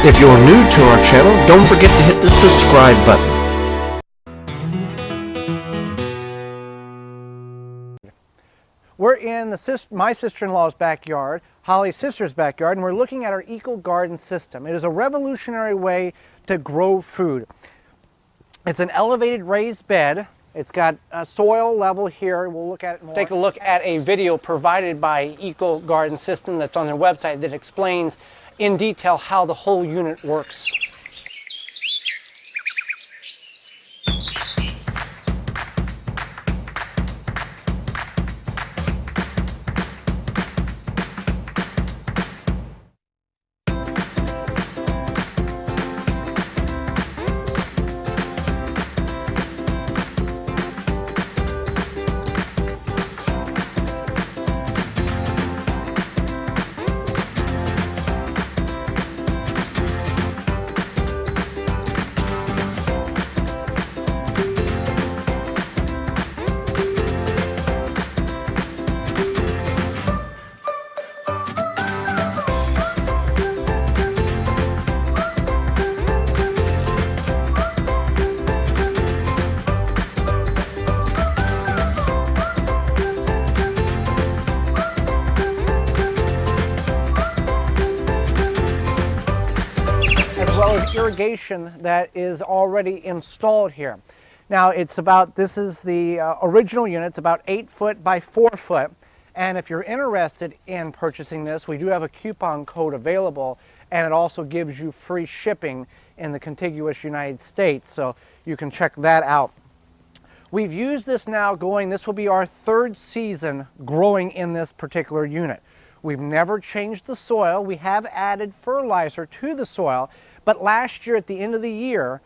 If you're new to our channel, don't forget to hit the subscribe button. We're in my sister-in-law's backyard, Holly's sister's backyard, and we're looking at our EcoGarden system. It is a revolutionary way to grow food. It's an elevated raised bed. It's got a soil level here. We'll look at it more. Take a look at a video provided by EcoGarden System that's on their website that explains in detail how the whole unit works. As well as irrigation that is already installed here. Now this is the original unit. It's about 8 foot by 4 foot. And if you're interested in purchasing this, we do have a coupon code available, and it also gives you free shipping in the contiguous United States. So you can check that out. We've used this now this will be our 3rd season growing in this particular unit. We've never changed the soil. We have added fertilizer to the soil, but last year at the end of the year,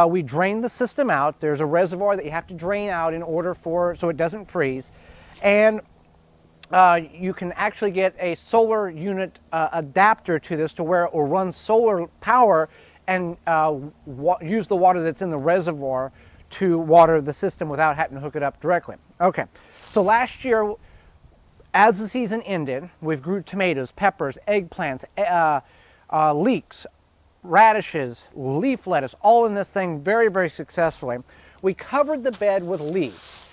we drained the system out. There's a reservoir that you have to drain out in order so it doesn't freeze. And you can actually get a solar unit adapter to this to where it will run solar power and use the water that's in the reservoir to water the system without having to hook it up directly. Okay, so last year, as the season ended, we've grew tomatoes, peppers, eggplants, leeks, radishes, leaf lettuce, all in this thing very, very successfully. We covered the bed with leaves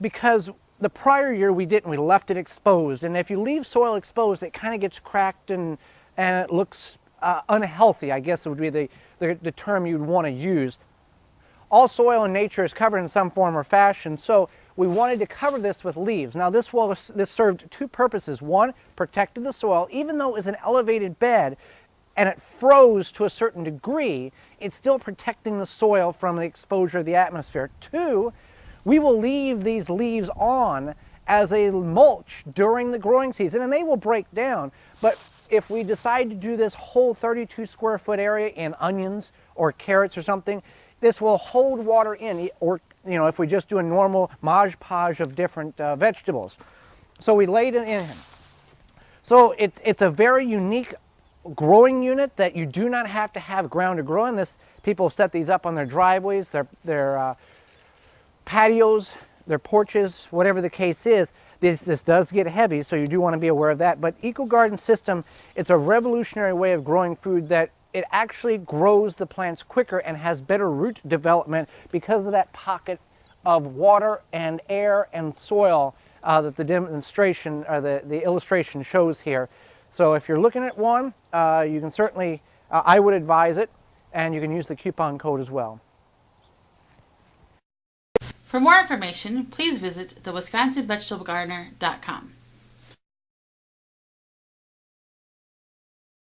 because the prior year we didn't. We left it exposed, and if you leave soil exposed, it kind of gets cracked and it looks unhealthy, I guess would be the term you'd want to use. All soil in nature is covered in some form or fashion, so we wanted to cover this with leaves. Now this served 2 purposes. One, protected the soil. Even though it was an elevated bed and it froze to a certain degree, it's still protecting the soil from the exposure of the atmosphere. 2, we will leave these leaves on as a mulch during the growing season, and they will break down. But if we decide to do this whole 32 square foot area in onions or carrots or something, this will hold water in, or if we just do a normal Mod Podge of different vegetables. So we laid it in. So it's a very unique growing unit that you do not have to have ground to grow in. People set these up on their driveways, their patios, their porches, whatever the case is. This does get heavy, so you do want to be aware of that. But EcoGarden System, it's a revolutionary way of growing food that it actually grows the plants quicker and has better root development because of that pocket of water and air and soil that the demonstration or the illustration shows here. So if you're looking at one, you can certainly, I would advise it, and you can use the coupon code as well. For more information, please visit thewisconsinvegetablegardener.com.